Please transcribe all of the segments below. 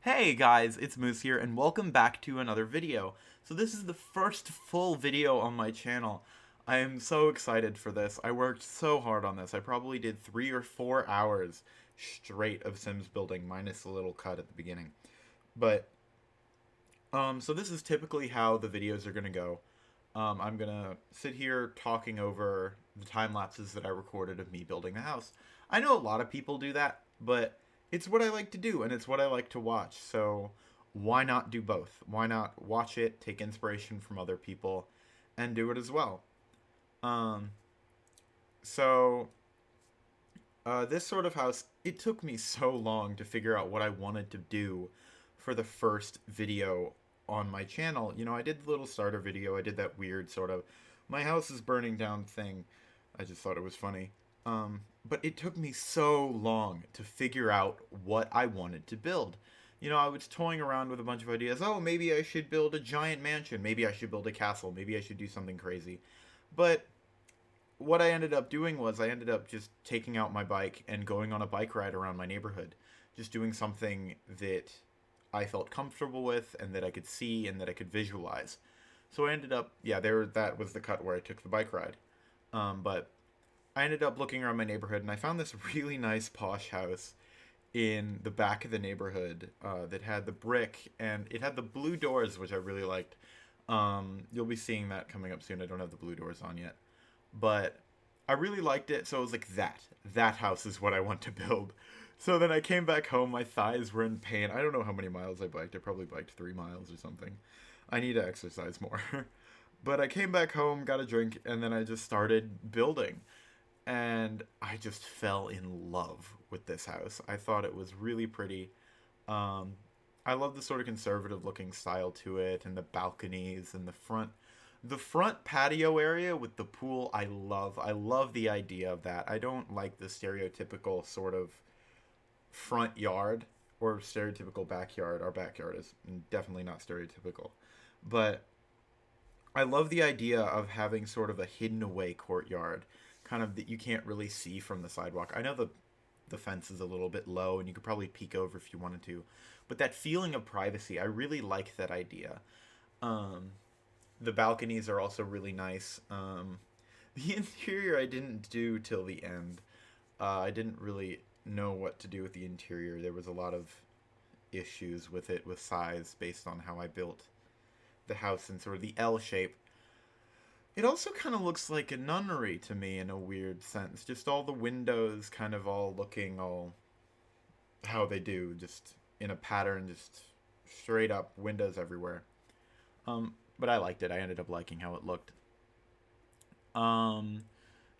Hey guys, it's Moose here, and welcome back to another video. So this is the first full video on my channel. I am so excited for this. I worked so hard on this. I probably did 3 or 4 hours straight of Sims building, minus a little cut at the beginning. But, so this is typically how the videos are gonna go. I'm gonna sit here talking over the time lapses that I recorded of me building the house. I know a lot of people do that, but it's what I like to do and it's what I like to watch. So why not do both? Why not watch it, take inspiration from other people, and do it as well? Um, so this sort of house, it took me so long to figure out what I wanted to do for the first video on my channel. You know, I did the little starter video. I did that weird sort of my house is burning down thing. I just thought it was funny. But it took me so long to figure out what I wanted to build. You know, I was toying around with a bunch of ideas. Oh, maybe I should build a giant mansion. Maybe I should build a castle. Maybe I should do something crazy. But what I ended up doing was I ended up just taking out my bike and going on a bike ride around my neighborhood. Just doing something that I felt comfortable with and that I could see and that I could visualize. So I ended up, yeah, that was the cut where I took the bike ride. But I ended up looking around my neighborhood and I found this really nice posh house in the back of the neighborhood that had the brick and it had the blue doors, which I really liked. You'll be seeing that coming up soon. I don't have the blue doors on yet, but I really liked it. So I was like, that house is what I want to build. So then I came back home. My thighs were in pain. I don't know how many miles I biked. I probably biked 3 miles or something. I need to exercise more. But I came back home, got a drink, and then I just started building. And I just fell in love with this house. I thought it was really pretty. Um, I love the sort of conservative looking style to it and the balconies and the front patio area with the pool. I love the idea of that. I don't like the stereotypical sort of front yard or stereotypical backyard. Our backyard is definitely not stereotypical. But I love the idea of having sort of a hidden away courtyard, kind of that you can't really see from the sidewalk. I know the fence is a little bit low and you could probably peek over if you wanted to, but that feeling of privacy, I really like that idea. Um, the balconies are also really nice. The interior I didn't do till the end. I didn't really know what to do with the interior. There was a lot of issues with it with size based on how I built the house in sort of the L shape. It also kind of looks like a nunnery to me in a weird sense. Just all the windows kind of all looking all how they do, just in a pattern, just straight up windows everywhere. But I liked it. I ended up liking how it looked. Um,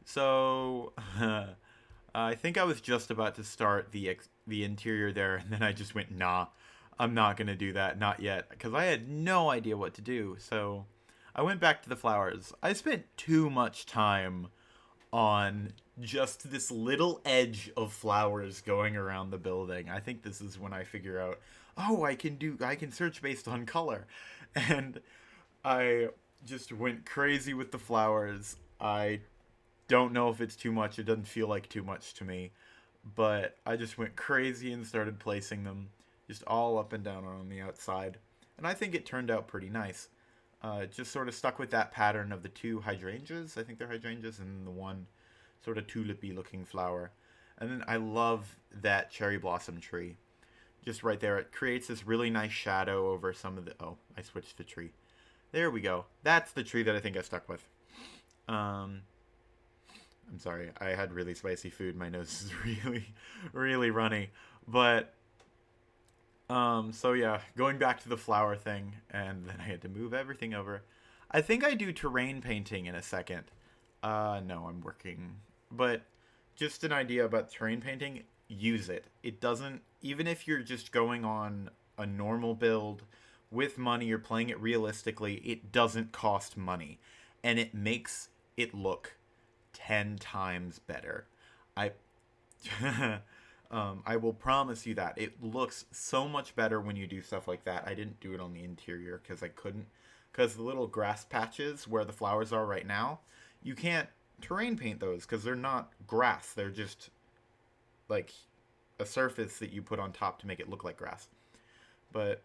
so I think I was just about to start the interior there, and then I just went, nah, I'm not gonna do that, not yet, because I had no idea what to do. So I went back to the flowers. I spent too much time on just this little edge of flowers going around the building. I think this is when I figure out, oh, I can search based on color. And I just went crazy with the flowers. I don't know if it's too much. It doesn't feel like too much to me. But I just went crazy and started placing them just all up and down on the outside. And I think it turned out pretty nice. Just sort of stuck with that pattern of the two hydrangeas. I think they're hydrangeas, and the one sort of tulipy looking flower. And then I love that cherry blossom tree. Just right there. It creates this really nice shadow over some of the... Oh, I switched the tree. There we go. That's the tree that I think I stuck with. Um, I'm sorry. I had really spicy food. My nose is really, really runny. But so yeah, going back to the flower thing, and then I had to move everything over. I think I do terrain painting in a second. No, I'm working. But just an idea about terrain painting, use it. It doesn't, even if you're just going on a normal build with money, you're playing it realistically, it doesn't cost money. And it makes it look 10 times better. I I will promise you that it looks so much better when you do stuff like that. I didn't do it on the interior because I couldn't, because the little grass patches where the flowers are right now, you can't terrain paint those because they're not grass. They're just like a surface that you put on top to make it look like grass. But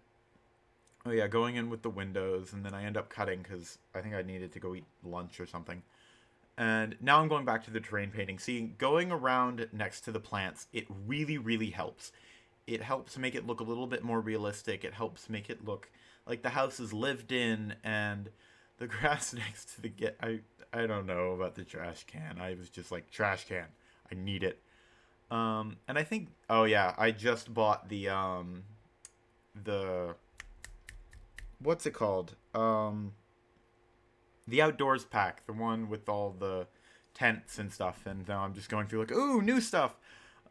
oh yeah, going in with the windows, and then I end up cutting because I think I needed to go eat lunch or something. And now I'm going back to the terrain painting. See, going around next to the plants, it really, really helps. It helps make it look a little bit more realistic. It helps make it look like the house is lived in, and the grass next to the I don't know about the trash can. I was just like, trash can. I need it. And I think, oh yeah, I just bought the what's it called? The outdoors pack, the one with all the tents and stuff. And now I'm just going through like, ooh, new stuff.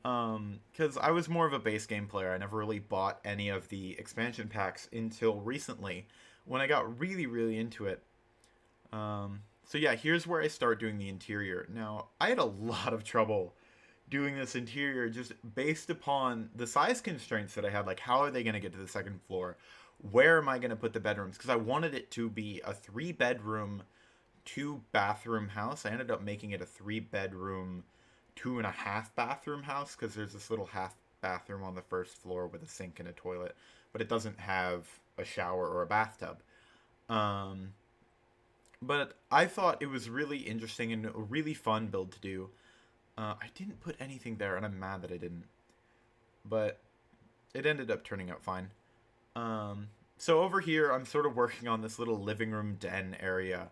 Because I was more of a base game player. I never really bought any of the expansion packs until recently, when I got really, really into it. So yeah, here's where I start doing the interior. Now, I had a lot of trouble doing this interior just based upon the size constraints that I had. Like, how are they going to get to the second floor? Where am I going to put the bedrooms? Because I wanted it to be a 3-bedroom, 2-bathroom house. I ended up making it a 3-bedroom, 2.5-bathroom house because there's this little half bathroom on the first floor with a sink and a toilet, but it doesn't have a shower or a bathtub. Um, but I thought it was really interesting and a really fun build to do. I didn't put anything there, and I'm mad that I didn't. But it ended up turning out fine. So over here, I'm sort of working on this little living room den area.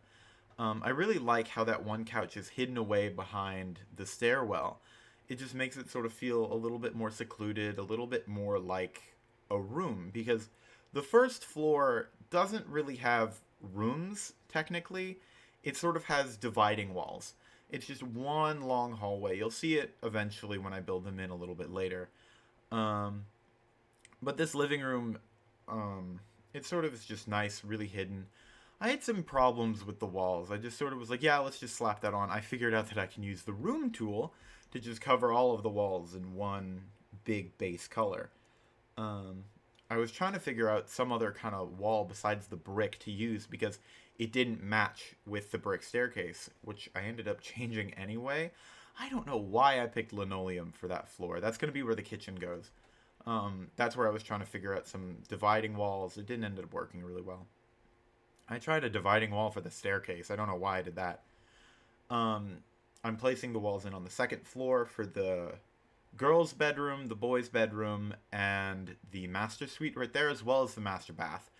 I really like how that one couch is hidden away behind the stairwell. It just makes it sort of feel a little bit more secluded, a little bit more like a room, because the first floor doesn't really have rooms, technically. It sort of has dividing walls. It's just one long hallway. You'll see it eventually when I build them in a little bit later. Um, but this living room, it sort of is just nice, really hidden. I had some problems with the walls. I just sort of was like, yeah, let's just slap that on. I figured out that I can use the room tool to just cover all of the walls in one big base color. Um, I was trying to figure out some other kind of wall besides the brick to use because it didn't match with the brick staircase, which I ended up changing anyway. I don't know why I picked linoleum for that floor. That's going to be where the kitchen goes. That's where I was trying to figure out some dividing walls. It didn't end up working really well. I tried a dividing wall for the staircase. I don't know why I did that. Um, I'm placing the walls in on the second floor for the girls' bedroom, the boys' bedroom, and the master suite right there, as well as the master bath.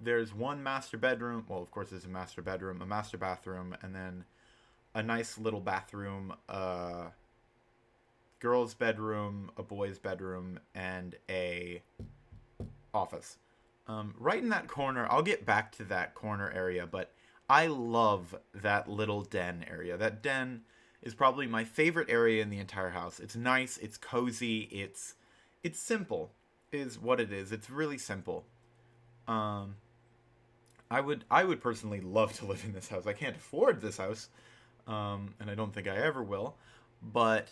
There's one master bedroom. Well, of course, there's a master bedroom, a master bathroom, and then a nice little bathroom, girls' bedroom, a boys' bedroom, and a office. Right in that corner, I'll get back to that corner area, but I love that little den area. That den is probably my favorite area in the entire house. It's nice, it's cozy, it's simple, is what it is. It's really simple. Um, I would personally love to live in this house. I can't afford this house, and I don't think I ever will, but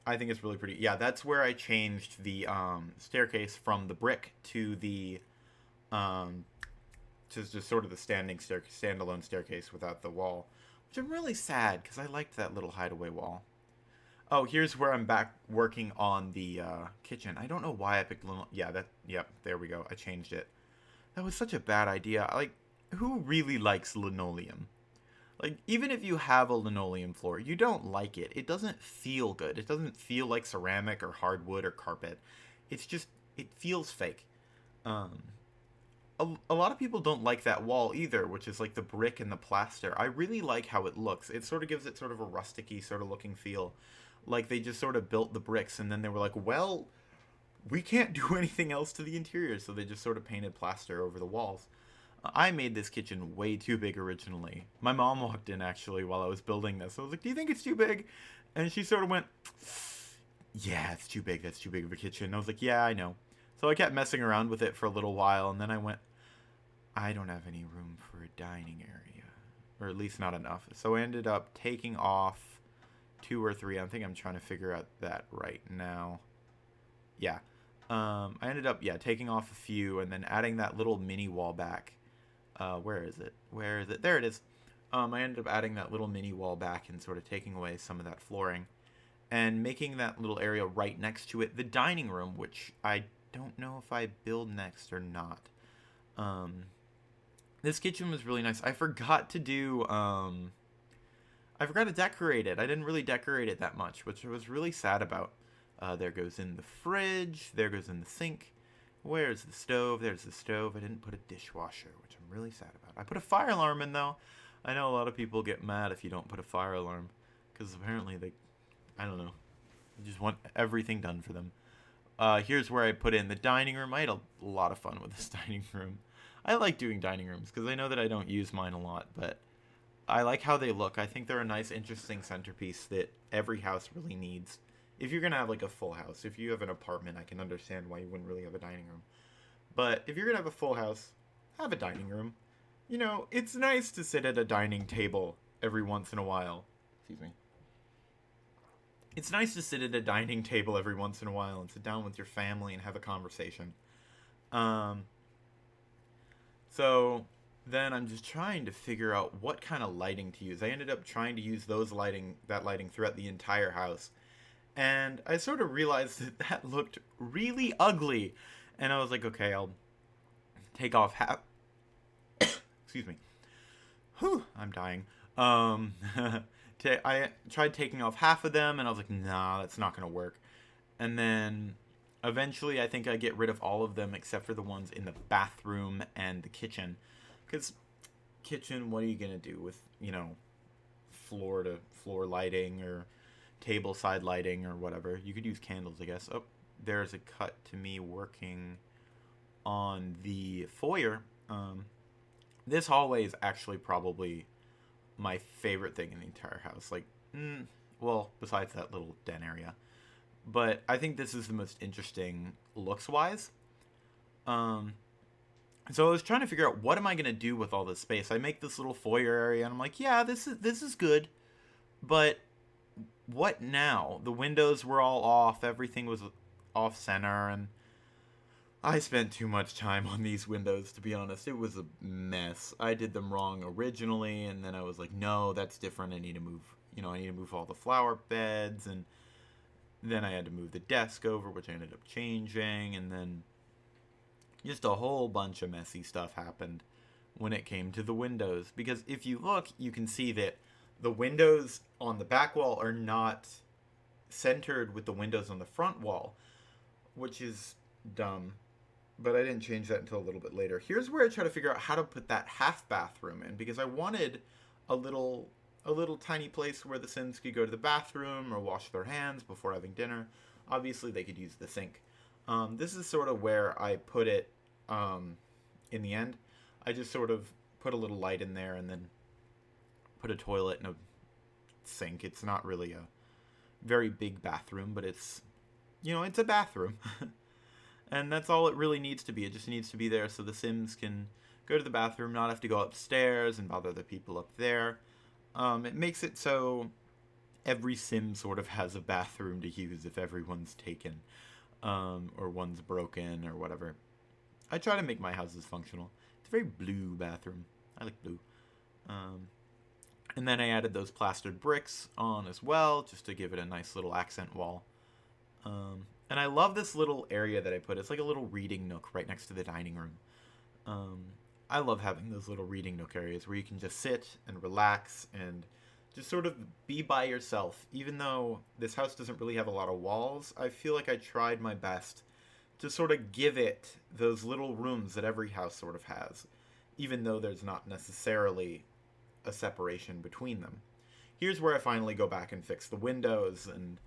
I think it's really pretty. Yeah, that's where I changed the staircase from the brick to the um, to just sort of the standalone staircase without the wall, which I'm really sad because I liked that little hideaway wall. Oh, here's where I'm back working on the kitchen. I don't know why I picked yeah, yep, there we go. I changed it. That was such a bad idea. Like, who really likes linoleum? Like, even if you have a linoleum floor, you don't like it. It doesn't feel good. It doesn't feel like ceramic or hardwood or carpet. It's just, it feels fake. Um, a lot of people don't like that wall either, which is like the brick and the plaster. I really like how it looks. It sort of gives it sort of a rusticy sort of looking feel. Like they just sort of built the bricks and then they were like, well, we can't do anything else to the interior, so they just sort of painted plaster over the walls. I made this kitchen way too big originally. My mom walked in actually while I was building this. I was like, do you think it's too big? And she sort of went, yeah, it's too big. That's too big of a kitchen. And I was like, yeah, I know. So I kept messing around with it for a little while, and then I went, I don't have any room for a dining area. Or at least not enough. So I ended up taking off 2 or 3. I think I'm trying to figure out that right now. Yeah. I ended up, yeah, taking off a few and then adding that little mini wall back. Where is it? Where is it? There it is. I ended up adding that little mini wall back and sort of taking away some of that flooring and making that little area right next to it the dining room, which I don't know if I build next or not. This kitchen was really nice. I forgot to decorate it. I didn't really decorate it that much, which I was really sad about. There goes in the fridge. There goes in the sink. Where's the stove? There's the stove. I didn't put a dishwasher, which I'm really sad about. I put a fire alarm in, though. I know a lot of people get mad if you don't put a fire alarm, because apparently I don't know, just want everything done for them. Here's where I put in the dining room. I had a lot of fun with this dining room. I like doing dining rooms, because I know that I don't use mine a lot, but I like how they look. I think they're a nice, interesting centerpiece that every house really needs. If you're going to have like a full house, if you have an apartment, I can understand why you wouldn't really have a dining room. But if you're going to have a full house, have a dining room. You know, it's nice to sit at a dining table every once in a while. Excuse me. It's nice to sit at a dining table every once in a while and sit down with your family and have a conversation. So then I'm just trying to figure out what kind of lighting to use. I ended up trying to use that lighting throughout the entire house. And I sort of realized that looked really ugly. And I was like, okay, I'll take off half. Excuse me. Whew, I'm dying. I tried taking off half of them, and I was like, nah, that's not going to work. And then eventually I think I get rid of all of them except for the ones in the bathroom and the kitchen. Because kitchen, what are you going to do with, floor to floor lighting or table side lighting or whatever? You could use candles, I guess. Oh, there's a cut to me working on the foyer. This hallway is actually probably my favorite thing in the entire house. Like, well, besides that little den area. But I think this is the most interesting looks-wise. So I was trying to figure out, what am I going to do with all this space? I make this little foyer area, and I'm like, yeah, this is good. But what now? The windows were all off. Everything was off-center, and I spent too much time on these windows, to be honest. It was a mess. I did them wrong originally, and then I was like, no, that's different. I need to move all the flower beds, and then I had to move the desk over, which I ended up changing, and then just a whole bunch of messy stuff happened when it came to the windows. Because if you look, you can see that the windows on the back wall are not centered with the windows on the front wall, which is dumb. But I didn't change that until a little bit later. Here's where I try to figure out how to put that half bathroom in, because I wanted a little tiny place where the Sims could go to the bathroom or wash their hands before having dinner. Obviously, they could use the sink. This is sort of where I put it in the end. I just sort of put a little light in there and then put a toilet and a sink. It's not really a very big bathroom, but it's a bathroom. And that's all it really needs to be. It just needs to be there so the Sims can go to the bathroom, not have to go upstairs and bother the people up there. It makes it so every Sim sort of has a bathroom to use if everyone's taken, or one's broken or whatever. I try to make my houses functional. It's a very blue bathroom. I like blue. And then I added those plastered bricks on as well, just to give it a nice little accent wall. And I love this little area that I put. It's like a little reading nook right next to the dining room. I love having those little reading nook areas where you can just sit and relax and just sort of be by yourself. Even though this house doesn't really have a lot of walls, I feel like I tried my best to sort of give it those little rooms that every house sort of has, even though there's not necessarily a separation between them. Here's where I finally go back and fix the windows. And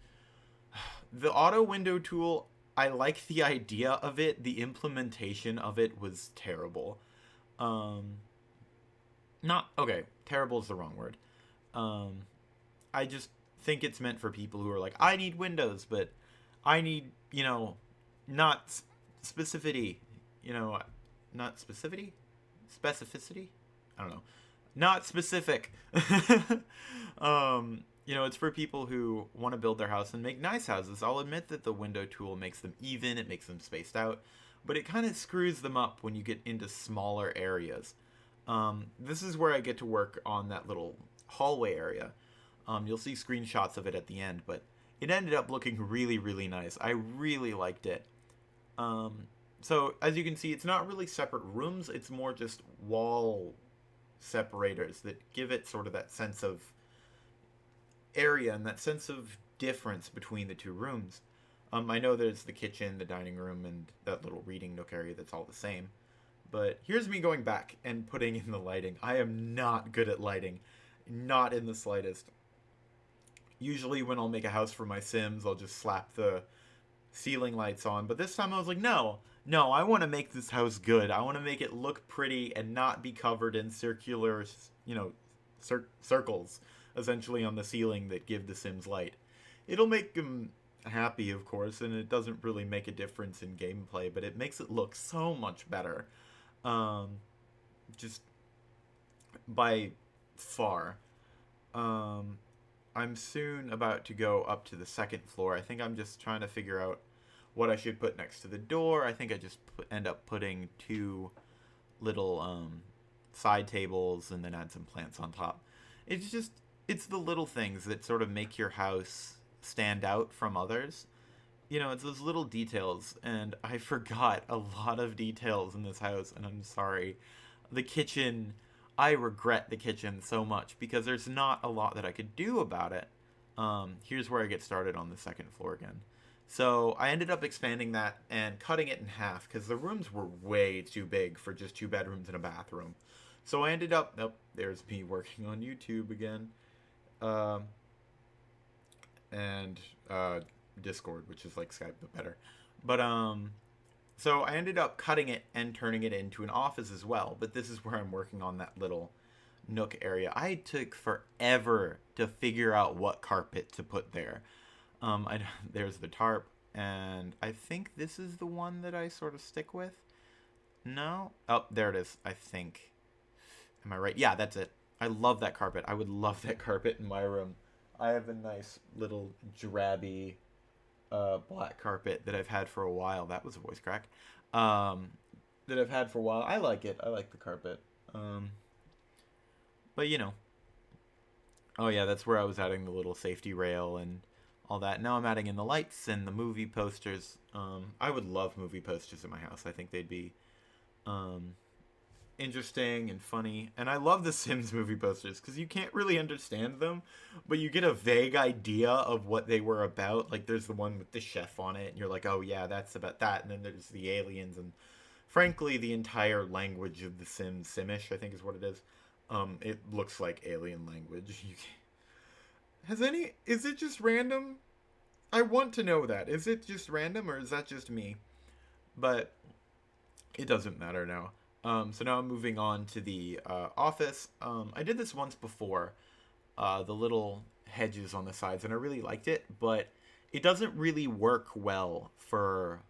the auto window tool, I like the idea of it. The implementation of it was terrible. Terrible is the wrong word. I just think it's meant for people who are like, I need windows, but I need, not specificity, not specificity? Specificity? I don't know. Not specific. It's for people who want to build their house and make nice houses. I'll admit that the window tool makes them even, it makes them spaced out, but it kind of screws them up when you get into smaller areas. This is where I get to work on that little hallway area. You'll see screenshots of it at the end, but it ended up looking really, really nice. I really liked it. Um, so as you can see, it's not really separate rooms. It's more just wall separators that give it sort of that sense of area and that sense of difference between the two rooms. I know there's the kitchen, the dining room, and that little reading nook area that's all the same. But here's me going back and putting in the lighting. I am not good at lighting. Not in the slightest. Usually when I'll make a house for my Sims, I'll just slap the ceiling lights on. But this time I was like, no, no, I want to make this house good. I want to make it look pretty and not be covered in circular, circles, essentially on the ceiling that give the Sims light. It'll make them happy, of course, and it doesn't really make a difference in gameplay, but it makes it look so much better. Um, just by far. I'm soon about to go up to the second floor. I think I'm just trying to figure out what I should put next to the door. I think I just end up putting two little side tables and then add some plants on top. It's the little things that sort of make your house stand out from others. It's those little details, and I forgot a lot of details in this house, and I'm sorry. The kitchen, I regret the kitchen so much because there's not a lot that I could do about it. Here's where I get started on the second floor again. So I ended up expanding that and cutting it in half because the rooms were way too big for just 2 bedrooms and a bathroom. So I ended up, nope, there's me working on YouTube again. And Discord, which is like Skype but better. But so I ended up cutting it and turning it into an office as well. But this is where I'm working on that little nook area. I took forever to figure out what carpet to put there. There's the tarp, and I think this is the one that I sort of stick with. No? Oh, there it is, I think. Am I right? Yeah, that's it. I love that carpet. I would love that carpet in my room. I have a nice little drabby black carpet that I've had for a while. That was a voice crack. That I've had for a while. I like it. I like the carpet. But oh yeah, that's where I was adding the little safety rail and all that. Now I'm adding in the lights and the movie posters. I would love movie posters in my house. I think they'd be interesting and funny. And I love the Sims movie posters because you can't really understand them, but you get a vague idea of what they were about. Like there's the one with the chef on it, and you're like, oh yeah, that's about that. And then there's the aliens, and frankly, the entire language of the Sims, Simish, I think is what it is. It looks like alien language. Is it just random? I want to know that. Is it just random, or is that just me? But it doesn't matter now. So now I'm moving on to the office. I did this once before, the little hedges on the sides, and I really liked it, but it doesn't really work well for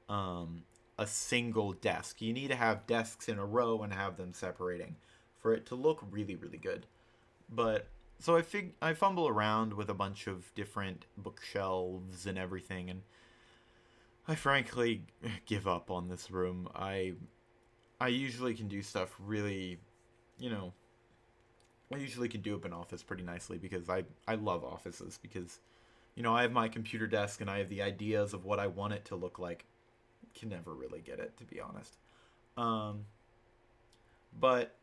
a single desk. You need to have desks in a row and have them separating for it to look really, really good. But so I fumble around with a bunch of different bookshelves and everything, and I frankly give up on this room. I usually can do stuff really, I usually can do up an office pretty nicely because I love offices because, I have my computer desk and I have the ideas of what I want it to look like. Can never really get it, to be honest. But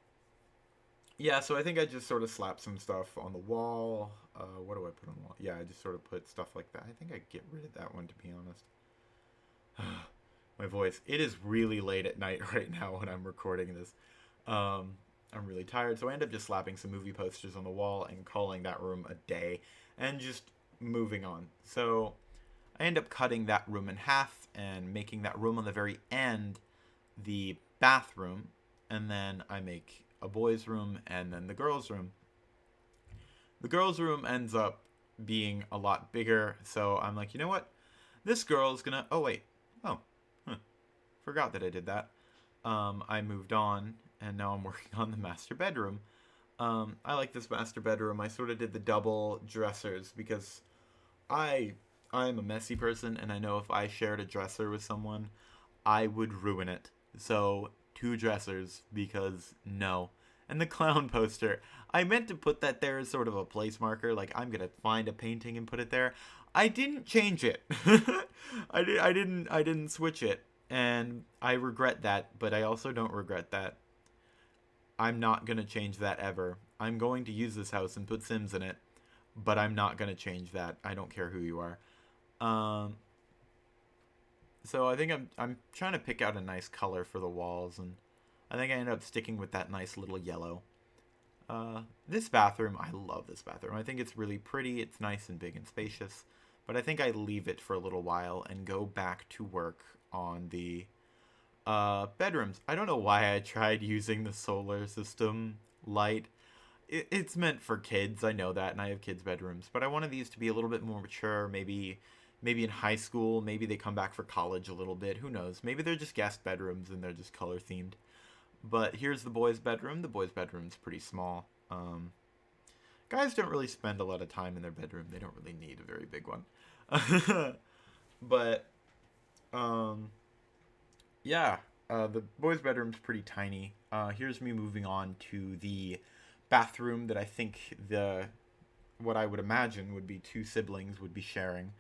yeah, so I think I just sort of slapped some stuff on the wall. What do I put on the wall? Yeah, I just sort of put stuff like that. I think I'd get rid of that one, to be honest. My voice. It is really late at night right now when I'm recording this. I'm really tired, so I end up just slapping some movie posters on the wall and calling that room a day and just moving on. So I end up cutting that room in half and making that room on the very end the bathroom, and then I make a boys' room and then the girls' room. The girls' room ends up being a lot bigger, so I'm like, you know what? This girl's gonna... Oh, wait. Oh. Forgot that I did that. I moved on, and now I'm working on the master bedroom. I like this master bedroom. I sort of did the double dressers because I'm a messy person, and I know if I shared a dresser with someone, I would ruin it. So 2 dressers because no. And the clown poster. I meant to put that there as sort of a place marker. Like, I'm going to find a painting and put it there. I didn't change it. I didn't switch it, and I regret that, but I also don't regret that. I'm not going to change that ever. I'm going to use this house and put Sims in it, but I'm not going to change that. I don't care who you are. Um so I think I'm trying to pick out a nice color for the walls, and I think I ended up sticking with that nice little yellow. This bathroom, I love this bathroom. I think it's really pretty. It's nice and big and spacious. But I think I leave it for a little while and go back to work on the bedrooms. I don't know why I tried using the solar system light. It's meant for kids, I know that, and I have kids' bedrooms. But I wanted these to be a little bit more mature, maybe in high school, maybe they come back for college a little bit, who knows. Maybe they're just guest bedrooms and they're just color themed. But here's the boys' bedroom. The boys' bedroom's pretty small. Guys don't really spend a lot of time in their bedroom. They don't really need a very big one. But, yeah, the boys' bedroom's pretty tiny. Here's me moving on to the bathroom that I think what I would imagine would be two siblings would be sharing.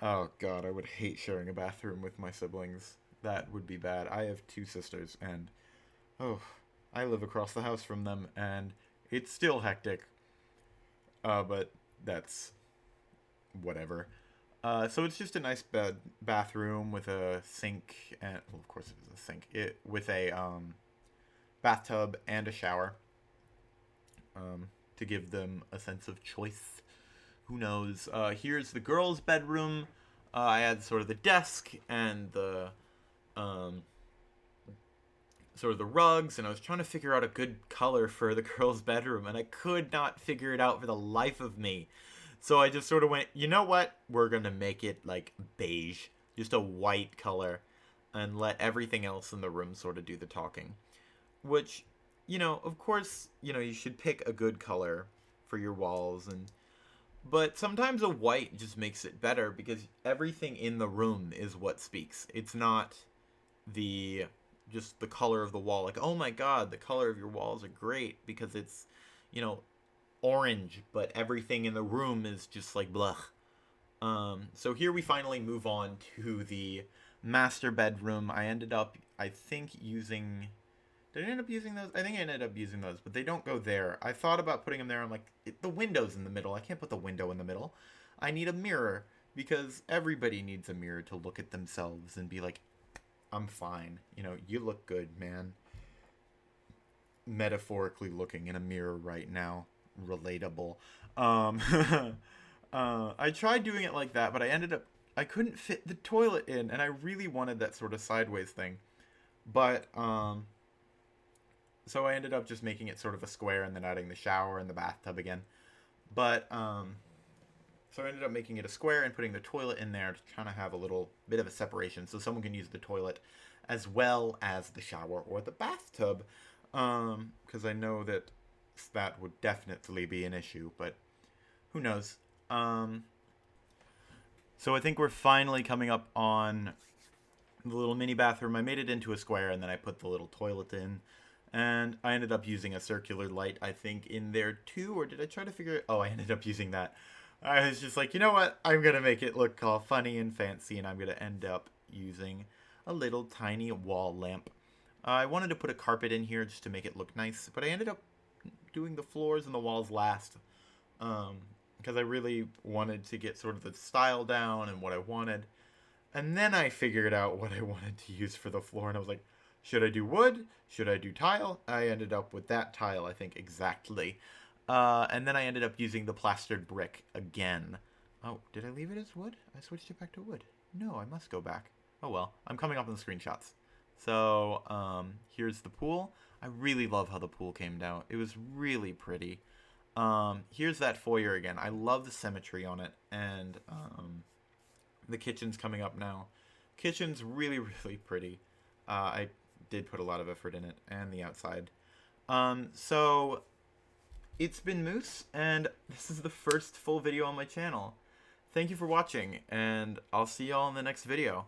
Oh god, I would hate sharing a bathroom with my siblings. That would be bad. I have two sisters, and oh, I live across the house from them, and it's still hectic. But that's whatever. So it's just a nice bathroom with a sink, and well, of course it is a sink. It with a bathtub and a shower. To give them a sense of choice. Who knows? Here's the girls' bedroom. I had sort of the desk and the sort of the rugs, and I was trying to figure out a good color for the girls' bedroom, and I could not figure it out for the life of me. So I just sort of went, you know what? We're gonna make it like beige, just a white color, and let everything else in the room sort of do the talking. Which, of course, you should pick a good color for your walls, but sometimes a white just makes it better because everything in the room is what speaks. It's not just the color of the wall. Like, oh my god, the color of your walls are great because it's, orange, but everything in the room is just like blah. So here we finally move on to the master bedroom. I ended up, I think, using... Did I end up using those? I think I ended up using those, but they don't go there. I thought about putting them there. I'm like, the window's in the middle. I can't put the window in the middle. I need a mirror, because everybody needs a mirror to look at themselves and be like, I'm fine. You look good, man. Metaphorically looking in a mirror right now. Relatable. I tried doing it like that, but I couldn't fit the toilet in, and I really wanted that sort of sideways thing. But, so I ended up just making it sort of a square and then adding the shower and the bathtub again. But, so I ended up making it a square and putting the toilet in there to kind of have a little bit of a separation so someone can use the toilet as well as the shower or the bathtub. Because I know that would definitely be an issue, but who knows. So I think we're finally coming up on the little mini bathroom. I made it into a square and then I put the little toilet in. And I ended up using a circular light, I think, in there too. Or did I try to figure it? Oh, I ended up using that. I was just like, you know what? I'm going to make it look all funny and fancy. And I'm going to end up using a little tiny wall lamp. I wanted to put a carpet in here just to make it look nice. But I ended up doing the floors and the walls last. Because I really wanted to get sort of the style down and what I wanted. And then I figured out what I wanted to use for the floor. And I was like, should I do wood? Should I do tile? I ended up with that tile, I think, exactly. And then I ended up using the plastered brick again. Oh, did I leave it as wood? I switched it back to wood. No, I must go back. Oh well, I'm coming up on the screenshots. So, here's the pool. I really love how the pool came out. It was really pretty. Here's that foyer again. I love the symmetry on it. And, the kitchen's coming up now. Kitchen's really, really pretty. I did put a lot of effort in it, and the outside. So it's been Moose, and this is the first full video on my channel. Thank you for watching, and I'll see y'all in the next video.